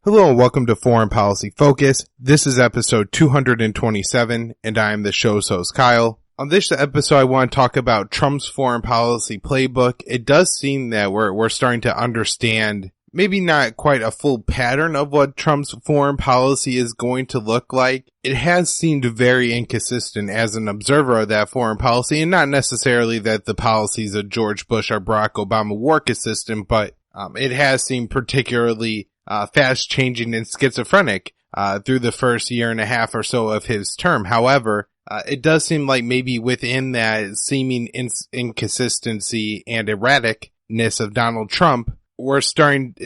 Hello and welcome to Foreign Policy Focus. This is episode 227 and I am the show's host Kyle. On this episode I want to talk about Trump's foreign policy playbook. It does seem that we're starting to understand maybe not quite a full pattern of what Trump's foreign policy is going to look like. It has seemed very inconsistent as an observer of that foreign policy, and not necessarily that the policies of George Bush or Barack Obama were consistent, but it has seemed particularly fast changing and schizophrenic through the first year and a half or so of his term. However, it does seem like maybe within that seeming inconsistency and erraticness of Donald Trump, we're starting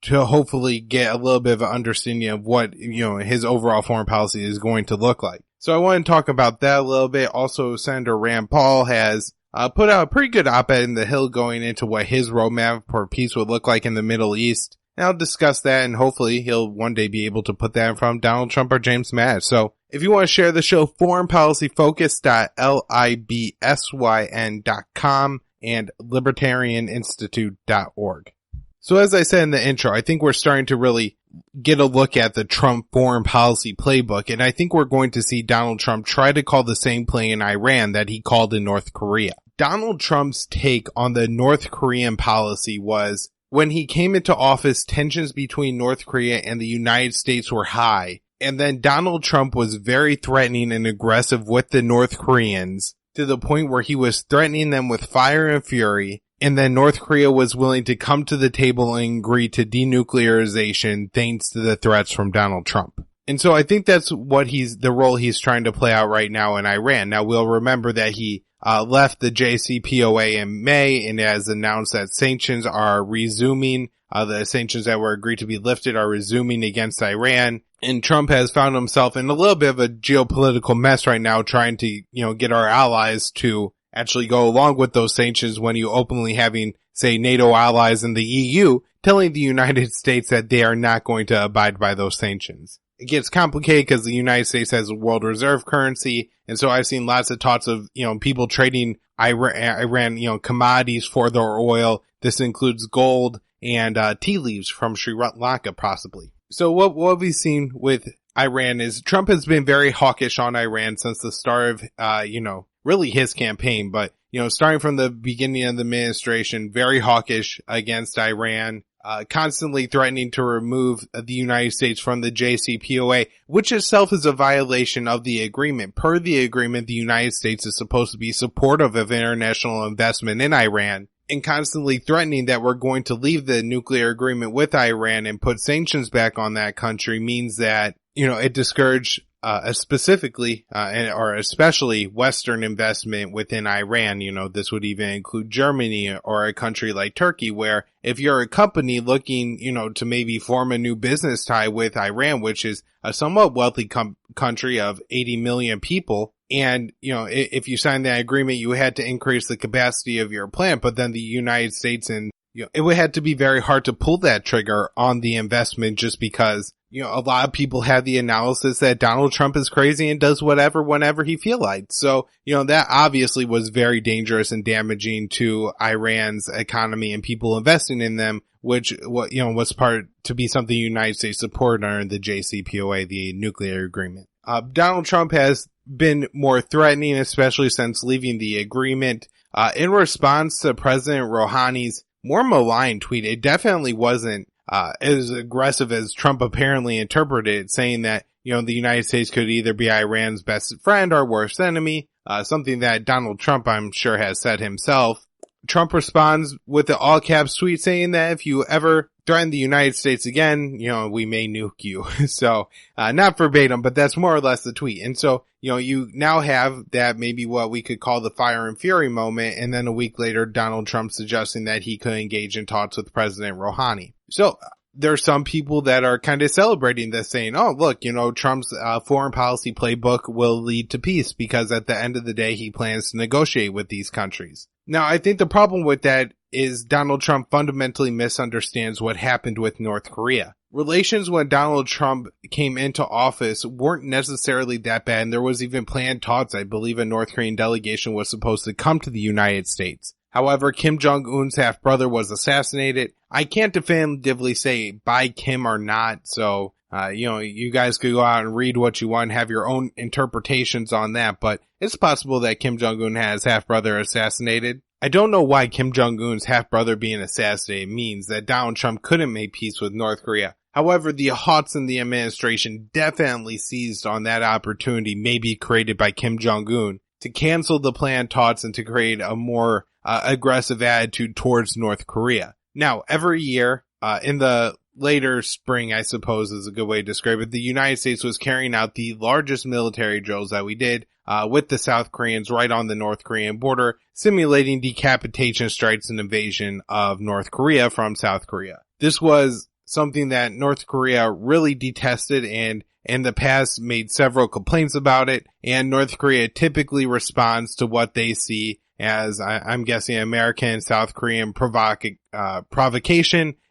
to hopefully get a little bit of an understanding of what, his overall foreign policy is going to look like. So I want to talk about that a little bit. Also, Senator Rand Paul has put out a pretty good op-ed in The Hill going into what his roadmap for peace would look like in the Middle East. And I'll discuss that, and hopefully he'll one day be able to put that in front of Donald Trump or James Mattis. So if you want to share the show, foreignpolicyfocus.libsyn.com and libertarianinstitute.org. So as I said in the intro, I think we're starting to really get a look at the Trump foreign policy playbook, and I think we're going to see Donald Trump try to call the same play in Iran that he called in North Korea. Donald Trump's take on the North Korean policy was, when he came into office, tensions between North Korea and the United States were high, and then Donald Trump was very threatening and aggressive with the North Koreans to the point where he was threatening them with fire and fury, and then North Korea was willing to come to the table and agree to denuclearization thanks to the threats from Donald Trump. And so I think that's what the role he's trying to play out right now in Iran. Now we'll remember that he left the JCPOA in May and has announced that sanctions are resuming. The sanctions that were agreed to be lifted are resuming against Iran. And Trump has found himself in a little bit of a geopolitical mess right now, trying to, get our allies to actually go along with those sanctions when you openly having, say, NATO allies in the EU telling the United States that they are not going to abide by those sanctions. It gets complicated because the United States has a world reserve currency. And so I've seen lots of talks of, people trading Iran, commodities for their oil. This includes gold and tea leaves from Sri Lanka, possibly. So what we've seen with Iran is Trump has been very hawkish on Iran since the start of, really his campaign. But, starting from the beginning of the administration, very hawkish against Iran. Constantly threatening to remove the United States from the JCPOA, which itself is a violation of the agreement. Per the agreement, the United States is supposed to be supportive of international investment in Iran, and constantly threatening that we're going to leave the nuclear agreement with Iran and put sanctions back on that country means that, it discouraged specifically, or especially Western investment within Iran. This would even include Germany or a country like Turkey, where if you're a company looking, to maybe form a new business tie with Iran, which is a somewhat wealthy country of 80 million people, and, if you signed that agreement, you had to increase the capacity of your plant, but then the United States and, it would have to be very hard to pull that trigger on the investment just because, a lot of people have the analysis that Donald Trump is crazy and does whatever whenever he feels like. So, that obviously was very dangerous and damaging to Iran's economy and people investing in them, which, was part to be something the United States supported under the JCPOA, the nuclear agreement. Donald Trump has been more threatening, especially since leaving the agreement. In response to President Rouhani's more malign tweet, it definitely wasn't as aggressive as Trump apparently interpreted it, saying that, the United States could either be Iran's best friend or worst enemy, something that Donald Trump, I'm sure, has said himself. Trump responds with the all caps tweet saying that if you ever threaten the United States again, we may nuke you. So, not verbatim, but that's more or less the tweet. And so, you now have that maybe what we could call the fire and fury moment. And then a week later, Donald Trump suggesting that he could engage in talks with President Rouhani. So, there's some people that are kind of celebrating this, saying, oh, look, Trump's foreign policy playbook will lead to peace because at the end of the day, he plans to negotiate with these countries. Now, I think the problem with that is Donald Trump fundamentally misunderstands what happened with North Korea. Relations when Donald Trump came into office weren't necessarily that bad, and there was even planned talks. I believe a North Korean delegation was supposed to come to the United States. However, Kim Jong-un's half-brother was assassinated. I can't definitively say by Kim or not, so, you guys could go out and read what you want, have your own interpretations on that, but it's possible that Kim Jong-un had his half-brother assassinated. I don't know why Kim Jong-un's half-brother being assassinated means that Donald Trump couldn't make peace with North Korea. However, the Hawks in the administration definitely seized on that opportunity maybe created by Kim Jong-un to cancel the planned talks and to create a more aggressive attitude towards North Korea. Now, every year, in the later spring, I suppose is a good way to describe it, the United States was carrying out the largest military drills that we did with the South Koreans right on the North Korean border, simulating decapitation strikes and invasion of North Korea from South Korea. This was something that North Korea really detested and in the past made several complaints about it, and North Korea typically responds to what they see as, I'm guessing, American and South Korean provocation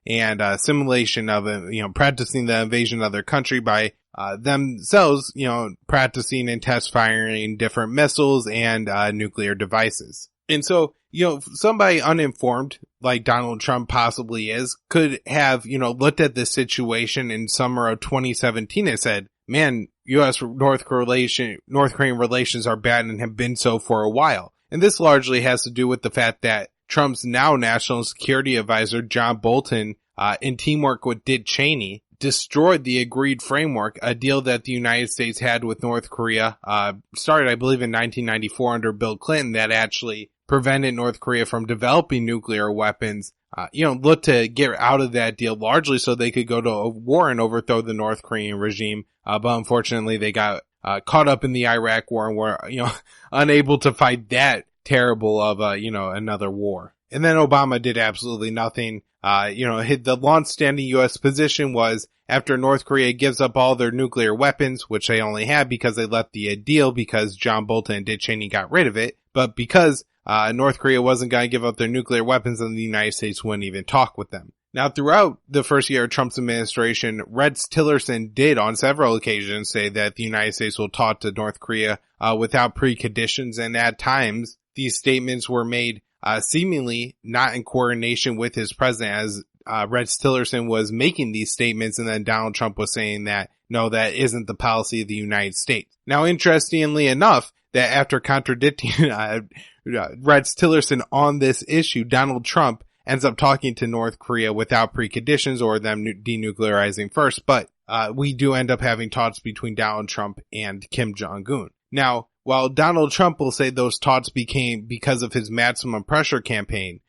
and simulation of, practicing the invasion of their country by themselves, practicing and test firing different missiles and nuclear devices. And so, somebody uninformed, like Donald Trump possibly is, could have, looked at this situation in summer of 2017 and said, man, U.S.-North Korean relations are bad and have been so for a while. And this largely has to do with the fact that Trump's now National Security Advisor, John Bolton, in teamwork with Dick Cheney, destroyed the agreed framework, a deal that the United States had with North Korea, started, I believe, in 1994 under Bill Clinton, that actually prevented North Korea from developing nuclear weapons, looked to get out of that deal largely so they could go to a war and overthrow the North Korean regime. But unfortunately, they got caught up in the Iraq war and were, unable to fight that terrible of, another war. And then Obama did absolutely nothing. The long-standing U.S. position was after North Korea gives up all their nuclear weapons, which they only had because they left the deal because John Bolton and Dick Cheney got rid of it, but because North Korea wasn't going to give up their nuclear weapons and the United States wouldn't even talk with them. Now, throughout the first year of Trump's administration, Rex Tillerson did on several occasions say that the United States will talk to North Korea without preconditions, and at times these statements were made seemingly not in coordination with his president, as Rex Tillerson was making these statements and then Donald Trump was saying that, no, that isn't the policy of the United States. Now, interestingly enough, that after contradicting Rex Tillerson on this issue, Donald Trump ends up talking to North Korea without preconditions or them denuclearizing first, but we do end up having talks between Donald Trump and Kim Jong-un. Now, while Donald Trump will say those talks became because of his maximum pressure campaign,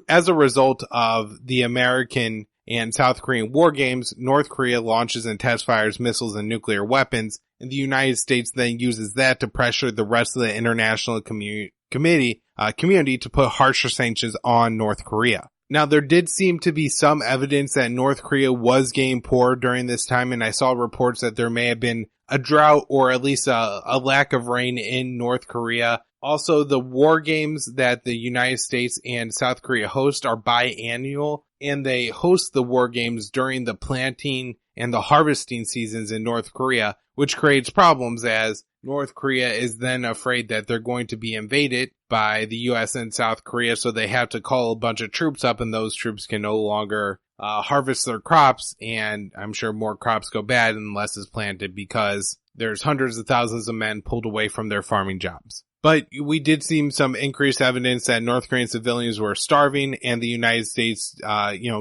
as a result of the American and South Korean war games, North Korea launches and test fires missiles and nuclear weapons, and the United States then uses that to pressure the rest of the international community to put harsher sanctions on North Korea. Now, there did seem to be some evidence that North Korea was getting poor during this time, and I saw reports that there may have been a drought or at least a lack of rain in North Korea. Also, the war games that the United States and South Korea host are biannual, and they host the war games during the planting and the harvesting seasons in North Korea, which creates problems as North Korea is then afraid that they're going to be invaded by the U.S. and South Korea, so they have to call a bunch of troops up, and those troops can no longer harvest their crops, and I'm sure more crops go bad and less is planted because there's hundreds of thousands of men pulled away from their farming jobs. But we did see some increased evidence that North Korean civilians were starving, and the United States,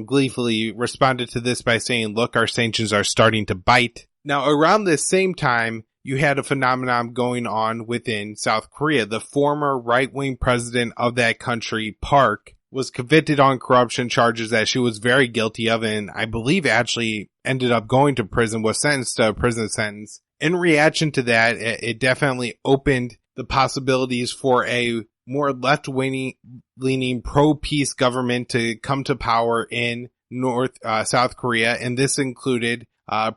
gleefully responded to this by saying, look, our sanctions are starting to bite. Now, around this same time, you had a phenomenon going on within South Korea. The former right-wing president of that country, Park, was convicted on corruption charges that she was very guilty of, and I believe actually ended up going to prison, was sentenced to a prison sentence. In reaction to that, it definitely opened the possibilities for a more left-leaning pro-peace government to come to power in South Korea, and this included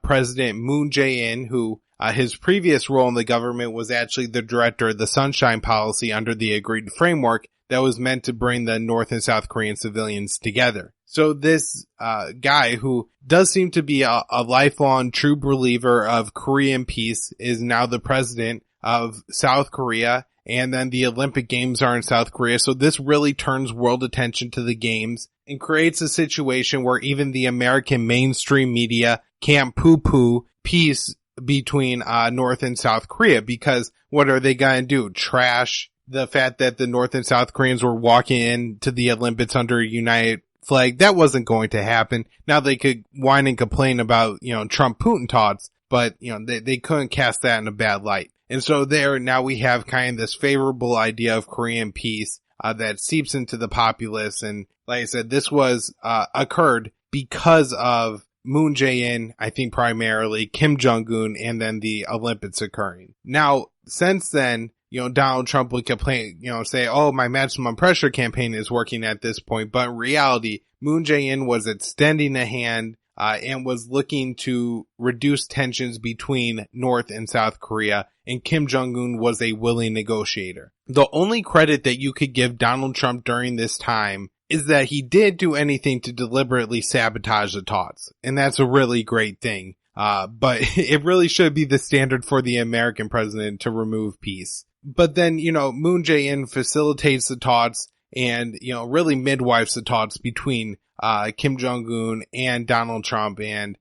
President Moon Jae-in, who his previous role in the government was actually the director of the Sunshine Policy under the agreed framework that was meant to bring the North and South Korean civilians together. So this guy, who does seem to be a lifelong true believer of Korean peace, is now the president of South Korea, and then the Olympic Games are in South Korea. So this really turns world attention to the games and creates a situation where even the American mainstream media can't poo-poo peace between North and South Korea, because what are they going to do? Trash the fact that the North and South Koreans were walking into the Olympics under a united flag? That wasn't going to happen. Now they could whine and complain about, Trump-Putin talks, but, they couldn't cast that in a bad light. And so now we have kind of this favorable idea of Korean peace, that seeps into the populace. And like I said, this was, occurred because of Moon Jae-in, I think primarily, Kim Jong-un, and then the Olympics occurring. Now, since then, Donald Trump would complain, say, oh, my maximum pressure campaign is working at this point. But in reality, Moon Jae-in was extending a hand, and was looking to reduce tensions between North and South Korea, and Kim Jong-un was a willing negotiator. The only credit that you could give Donald Trump during this time is that he did do anything to deliberately sabotage the talks. And that's a really great thing. But it really should be the standard for the American president to remove peace. But then, Moon Jae-in facilitates the talks and, really midwives the talks between, Kim Jong-un and Donald Trump, and,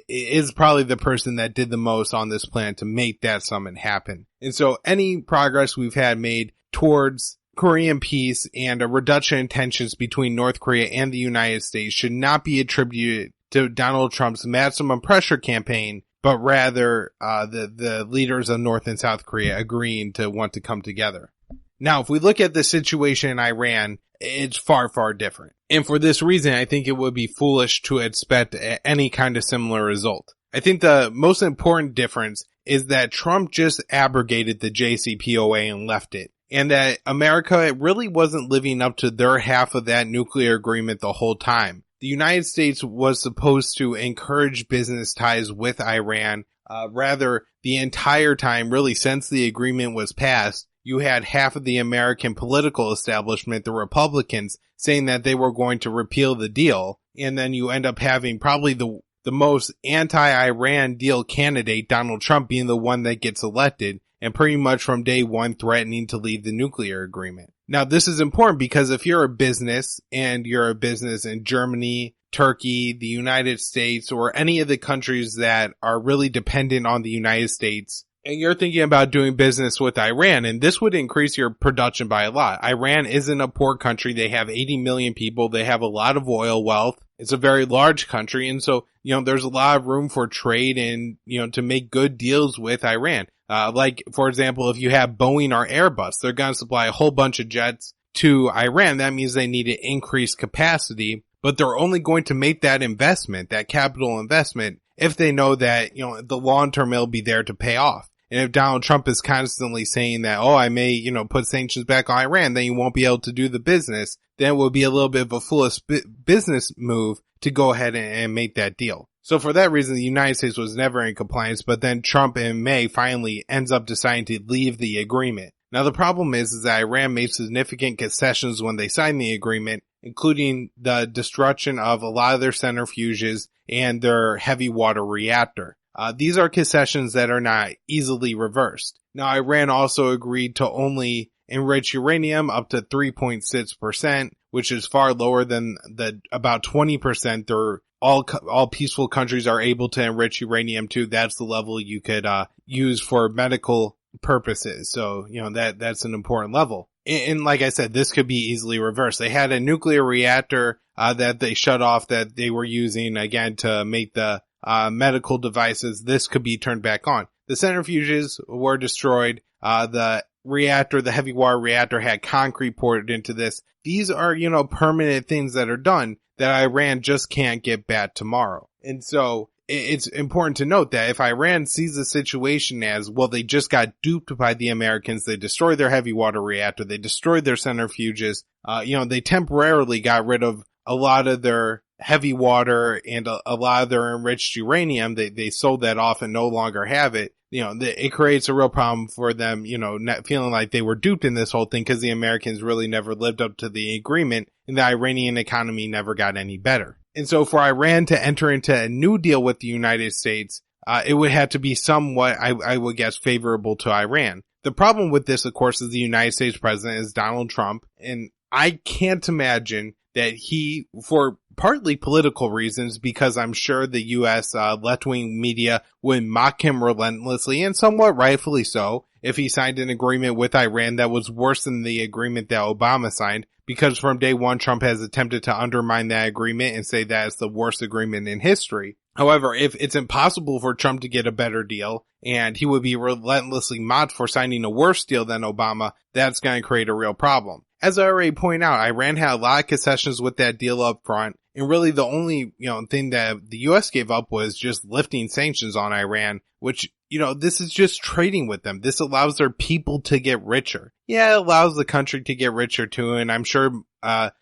is probably the person that did the most on this plan to make that summit happen. And so any progress we've had made towards Korean peace and a reduction in tensions between North Korea and the United States should not be attributed to Donald Trump's maximum pressure campaign, but rather the leaders of North and South Korea agreeing to want to come together. Now, if we look at the situation in Iran, it's far, far different. And for this reason, I think it would be foolish to expect any kind of similar result. I think the most important difference is that Trump just abrogated the JCPOA and left it, and that America really wasn't living up to their half of that nuclear agreement the whole time. The United States was supposed to encourage business ties with Iran. Rather, the entire time, really since the agreement was passed, you had half of the American political establishment, the Republicans, saying that they were going to repeal the deal. And then you end up having probably the most anti-Iran deal candidate, Donald Trump, being the one that gets elected, and pretty much from day one threatening to leave the nuclear agreement. Now, this is important because if you're a business and you're a business in Germany, Turkey, the United States, or any of the countries that are really dependent on the United States, and you're thinking about doing business with Iran, and this would increase your production by a lot. Iran isn't a poor country. They have 80 million people. They have a lot of oil wealth. It's a very large country. And so, there's a lot of room for trade and, to make good deals with Iran. Like, for example, if you have Boeing or Airbus, they're going to supply a whole bunch of jets to Iran. That means they need to increase capacity, but they're only going to make that investment, that capital investment, if they know that, the long term it'll be there to pay off. And if Donald Trump is constantly saying that, oh, I may, put sanctions back on Iran, then you won't be able to do the business, then it will be a little bit of a foolish business move to go ahead and make that deal. So for that reason, the United States was never in compliance, but then Trump in May finally ends up deciding to leave the agreement. Now the problem is that Iran made significant concessions when they signed the agreement, including the destruction of a lot of their centrifuges and their heavy water reactor. These are concessions that are not easily reversed. Now, Iran also agreed to only enrich uranium up to 3.6%, which is far lower than the about 20% all peaceful countries are able to enrich uranium to. That's the level you could use for medical purposes. So, that's an important level. And like I said, this could be easily reversed. They had a nuclear reactor that they shut off that they were using, again, to make the medical devices. This could be turned back on. The centrifuges were destroyed. The reactor, the heavy water reactor, had concrete poured into this. These are, permanent things that are done that Iran just can't get back tomorrow. And so it's important to note that if Iran sees the situation as, well, they just got duped by the Americans, they destroyed their heavy water reactor, they destroyed their centrifuges, they temporarily got rid of a lot of their heavy water and a lot of their enriched uranium. They sold that off and no longer have it. It creates a real problem for them, not feeling like they were duped in this whole thing because the Americans really never lived up to the agreement and the Iranian economy never got any better. And so for Iran to enter into a new deal with the United States, it would have to be somewhat, I would guess, favorable to Iran. The problem with this, of course, is the United States president is Donald Trump, and I can't imagine that he, for partly political reasons, because I'm sure the U.S. Left-wing media would mock him relentlessly, and somewhat rightfully so, if he signed an agreement with Iran that was worse than the agreement that Obama signed, because from day one, Trump has attempted to undermine that agreement and say that it's the worst agreement in history. However, if it's impossible for Trump to get a better deal, and he would be relentlessly mocked for signing a worse deal than Obama, that's going to create a real problem. As I already pointed out, Iran had a lot of concessions with that deal up front, and really the only, thing that the U.S. gave up was just lifting sanctions on Iran, which, this is just trading with them. This allows their people to get richer. Yeah, it allows the country to get richer too, and I'm sure,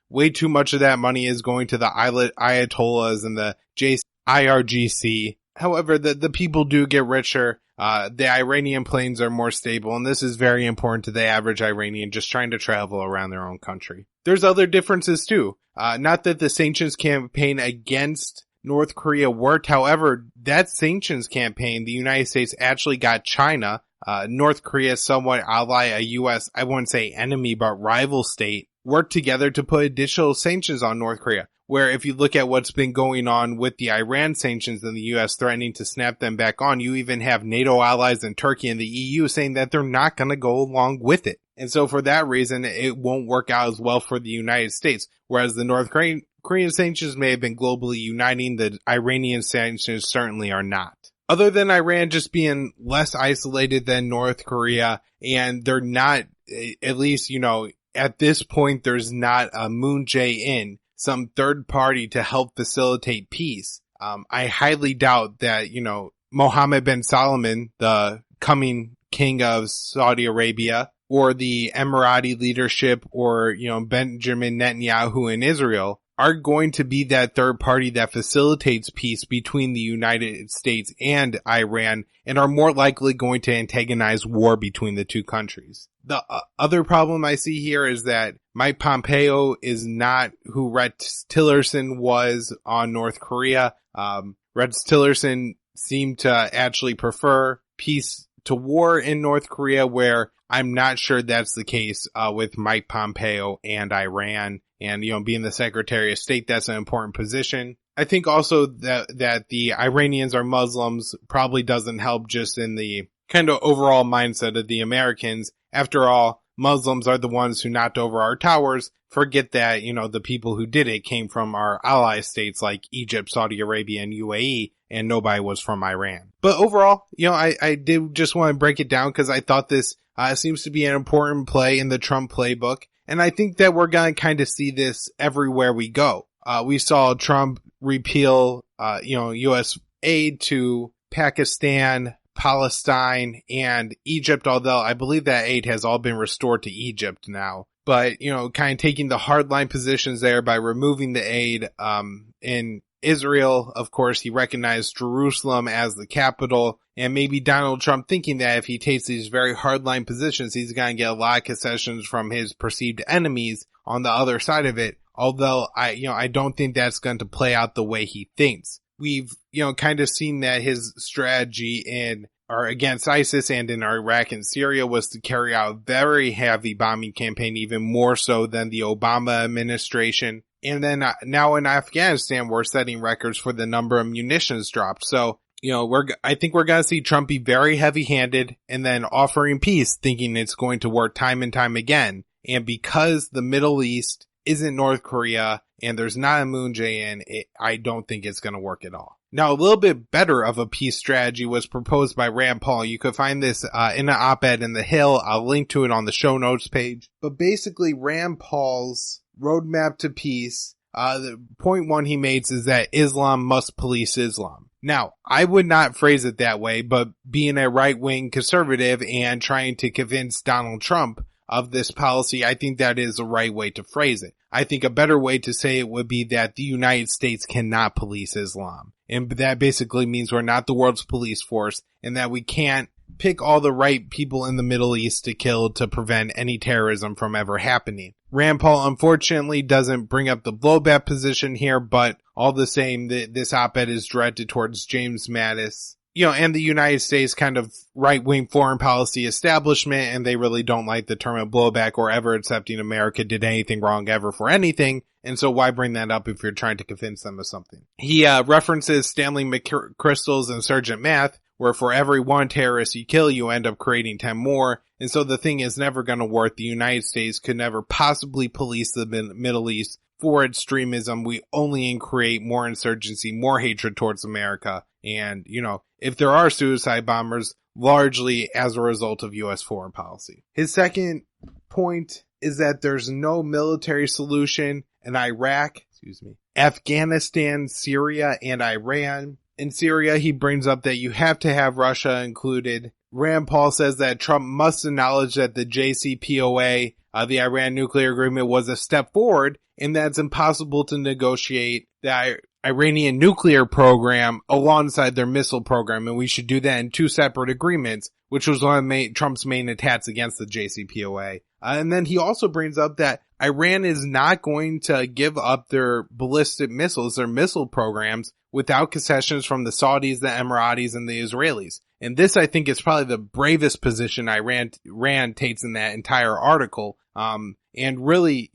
way too much of that money is going to the Ayatollahs and the IRGC. However, the people do get richer. The Iranian planes are more stable, and this is very important to the average Iranian just trying to travel around their own country. There's other differences too. Not that the sanctions campaign against North Korea worked. However, that sanctions campaign, the United States actually got China, North Korea, somewhat ally, a U.S., I wouldn't say enemy, but rival state, worked together to put additional sanctions on North Korea. Where if you look at what's been going on with the Iran sanctions and the U.S. threatening to snap them back on, you even have NATO allies in Turkey and the EU saying that they're not going to go along with it. And so for that reason, it won't work out as well for the United States. Whereas the North Korean sanctions may have been globally uniting, the Iranian sanctions certainly are not. Other than Iran just being less isolated than North Korea, and they're not, at least, at this point, there's not a Moon Jae-in, some third party to help facilitate peace. I highly doubt that, Mohammed bin Salman, the coming king of Saudi Arabia, or the Emirati leadership, or, Benjamin Netanyahu in Israel, are going to be that third party that facilitates peace between the United States and Iran, and are more likely going to antagonize war between the two countries. The other problem I see here is that Mike Pompeo is not who Rex Tillerson was on North Korea. Rex Tillerson seemed to actually prefer peace to war in North Korea, where I'm not sure that's the case with Mike Pompeo and Iran. And, being the Secretary of State, that's an important position. I think also that the Iranians are Muslims probably doesn't help just in the kind of overall mindset of the Americans. After all, Muslims are the ones who knocked over our towers. Forget that, the people who did it came from our ally states like Egypt, Saudi Arabia, and UAE, and nobody was from Iran. But overall, I did just want to break it down because I thought this seems to be an important play in the Trump playbook. And I think that we're going to kind of see this everywhere we go. We saw Trump repeal, U.S. aid to Pakistan, Palestine, and Egypt, although I believe that aid has all been restored to Egypt now. But, kind of taking the hardline positions there by removing the aid. In Israel, of course, he recognized Jerusalem as the capital, and maybe Donald Trump thinking that if he takes these very hardline positions, he's going to get a lot of concessions from his perceived enemies on the other side of it. Although I don't think that's going to play out the way he thinks. We've, kind of seen that his strategy against ISIS and in Iraq and Syria was to carry out a very heavy bombing campaign, even more so than the Obama administration. And then now in Afghanistan, we're setting records for the number of munitions dropped. So, I think we're going to see Trump be very heavy-handed and then offering peace, thinking it's going to work time and time again. And because the Middle East isn't North Korea and there's not a Moon Jae-in, I don't think it's going to work at all. Now, a little bit better of a peace strategy was proposed by Rand Paul. You could find this in an op-ed in The Hill. I'll link to it on the show notes page. But basically, Rand Paul's roadmap to peace, the point one he makes is that Islam must police Islam. Now, I would not phrase it that way, but being a right-wing conservative and trying to convince Donald Trump of this policy, I think that is the right way to phrase it. I think a better way to say it would be that the United States cannot police Islam. And that basically means we're not the world's police force, and that we can't pick all the right people in the Middle East to kill to prevent any terrorism from ever happening. Rand Paul unfortunately doesn't bring up the blowback position here, but all the same, this op-ed is directed towards James Mattis, and the United States kind of right-wing foreign policy establishment, and they really don't like the term of blowback or ever accepting America did anything wrong ever for anything. And so why bring that up if you're trying to convince them of something? He references Stanley McChrystal's Insurgent Math, where for every one terrorist you kill, you end up creating 10 more. And so the thing is never going to work. The United States could never possibly police the Middle East for extremism. We only create more insurgency, more hatred towards America. And, if there are suicide bombers, largely as a result of U.S. foreign policy. His second point is that there's no military solution in Iraq, Afghanistan, Syria, and Iran. In Syria, he brings up that you have to have Russia included. Rand Paul says that Trump must acknowledge that the JCPOA, the Iran nuclear agreement, was a step forward, and that it's impossible to negotiate the Iranian nuclear program alongside their missile program, and we should do that in two separate agreements, which was one of Trump's main attacks against the JCPOA. And then he also brings up that Iran is not going to give up their ballistic missiles, their missile programs, without concessions from the Saudis, the Emiratis, and the Israelis. And this, I think, is probably the bravest position Iran takes in that entire article. And really,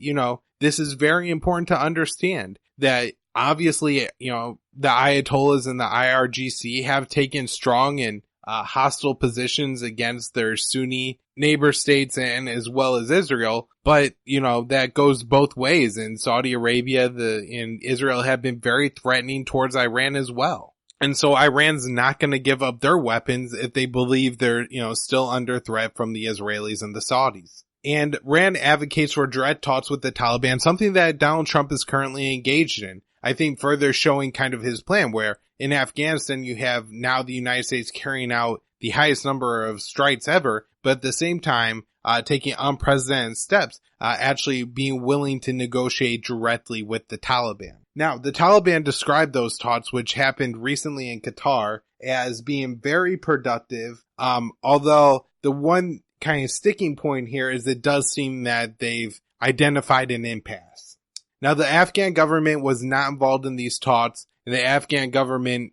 this is very important to understand that obviously, the Ayatollahs and the IRGC have taken strong and hostile positions against their Sunni neighbor states and as well as Israel. But, that goes both ways. And Saudi Arabia and Israel have been very threatening towards Iran as well. And so Iran's not going to give up their weapons if they believe they're, still under threat from the Israelis and the Saudis. And Rand advocates for direct talks with the Taliban, something that Donald Trump is currently engaged in. I think further showing kind of his plan, where in Afghanistan you have now the United States carrying out the highest number of strikes ever, but at the same time taking unprecedented steps, actually being willing to negotiate directly with the Taliban. Now, the Taliban described those talks, which happened recently in Qatar, as being very productive, although the one kind of sticking point here is it does seem that they've identified an impasse. Now, the Afghan government was not involved in these talks, and the Afghan government,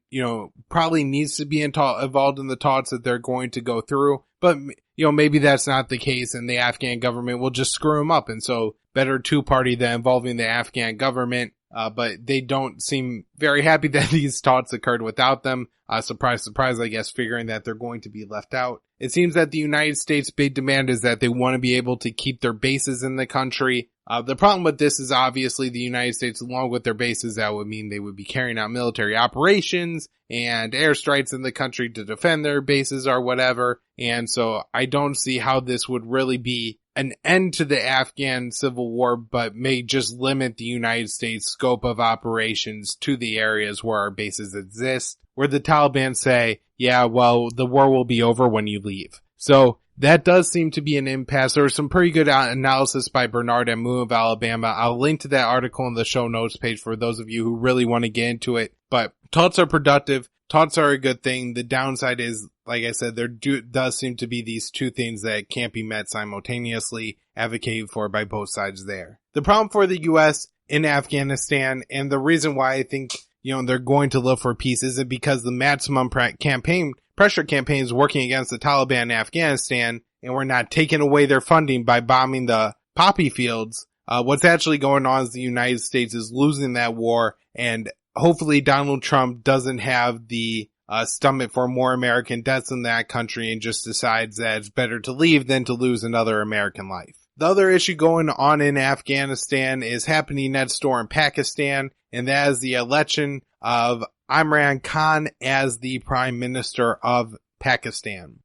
probably needs to be involved in the talks that they're going to go through, but, maybe that's not the case, and the Afghan government will just screw them up, and so better two-party than involving the Afghan government, but they don't seem very happy that these talks occurred without them. Surprise, surprise, I guess, figuring that they're going to be left out. It seems that the United States' big demand is that they want to be able to keep their bases in the country. The problem with this is obviously the United States, along with their bases, that would mean they would be carrying out military operations and airstrikes in the country to defend their bases or whatever. And so I don't see how this would really be an end to the Afghan civil war, but may just limit the United States' scope of operations to the areas where our bases exist, where the Taliban say, yeah, well, the war will be over when you leave. So that does seem to be an impasse. There was some pretty good analysis by Bernard Amu of Alabama. I'll link to that article in the show notes page for those of you who really want to get into it. But talks are productive. Talks are a good thing. The downside is, like I said, there does seem to be these two things that can't be met simultaneously, advocated for by both sides there. The problem for the U.S. in Afghanistan, and the reason why I think, they're going to look for peace, isn't because the maximum pressure campaign is working against the Taliban in Afghanistan, and we're not taking away their funding by bombing the poppy fields. What's actually going on is the United States is losing that war, and hopefully Donald Trump doesn't have the stomach for more American deaths in that country and just decides that it's better to leave than to lose another American life. The other issue going on in Afghanistan is happening next door in Pakistan, and that is the election of Imran Khan as the Prime Minister of Pakistan.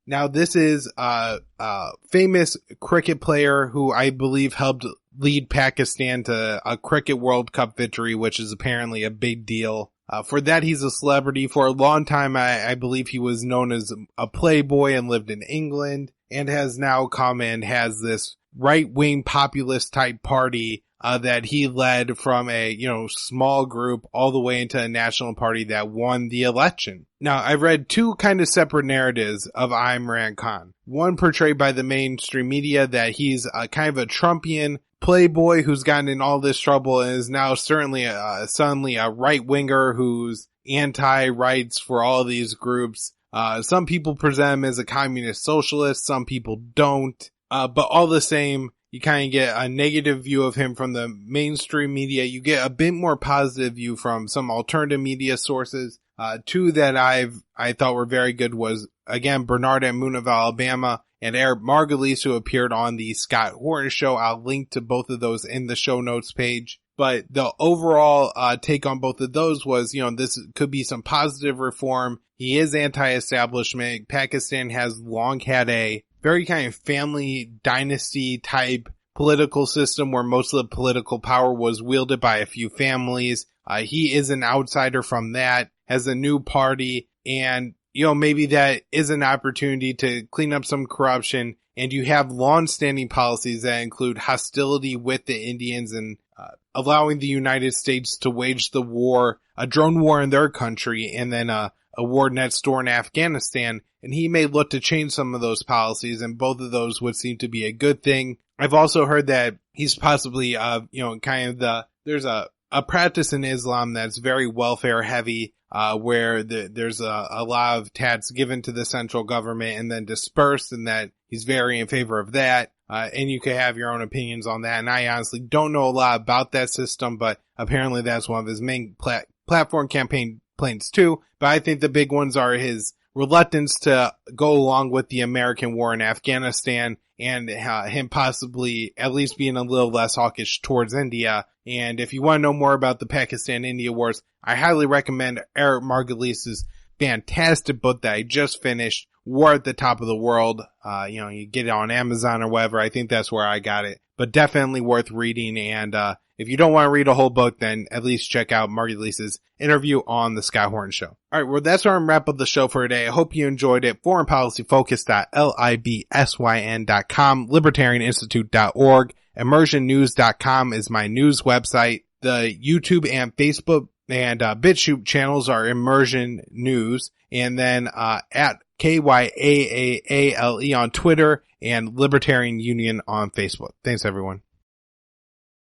Now, this is a famous cricket player who I believe helped lead Pakistan to a Cricket World Cup victory, which is apparently a big deal. For that, he's a celebrity. For a long time, I believe he was known as a playboy and lived in England, and has now come and has this right-wing populist type party that he led from a, small group all the way into a national party that won the election. Now, I've read two kind of separate narratives of Imran Khan. One portrayed by the mainstream media that he's a kind of a Trumpian playboy who's gotten in all this trouble and is now certainly suddenly a right-winger who's, anti-rights for all of these groups. Some people present him as a communist socialist, some people don't. But all the same, you kind of get a negative view of him from the mainstream media. You get a bit more positive view from some alternative media sources. Two that I thought were very good was, again, Bernard and Moon of Alabama and Eric Margolis, who appeared on the Scott Horton show. I'll link to both of those in the show notes page. But the overall take on both of those was, this could be some positive reform. He is anti-establishment. Pakistan has long had a very kind of family dynasty type political system where most of the political power was wielded by a few families. He is an outsider from that, has a new party, and, maybe that is an opportunity to clean up some corruption. And you have long-standing policies that include hostility with the Indians and allowing the United States to wage the war, a drone war in their country, and then a war next door in Afghanistan. And he may look to change some of those policies, and both of those would seem to be a good thing. I've also heard that he's possibly, there's a practice in Islam that's very welfare heavy, where there's a lot of tats given to the central government and then dispersed, and that he's very in favor of that. And you can have your own opinions on that. And I honestly don't know a lot about that system, but apparently that's one of his main platform campaign plans too. But I think the big ones are his reluctance to go along with the American war in Afghanistan, and him possibly at least being a little less hawkish towards India. And if you want to know more about the Pakistan-India wars, I highly recommend Eric Margolis' fantastic book that I just finished, War at the Top of the World. You get it on Amazon or whatever. I think that's where I got it, but definitely worth reading. And if you don't want to read a whole book, then at least check out Margolis' interview on the Scott Horton show. All right, well, that's our wrap up the show for today. I hope you enjoyed it. foreignpolicyfocus.libsyn.com, libertarianinstitute.org, immersionnews.com is my news website. The YouTube and Facebook and BitChute channels are Immersion News, and then at KYAAALE on Twitter and Libertarian Union on Facebook. Thanks, everyone.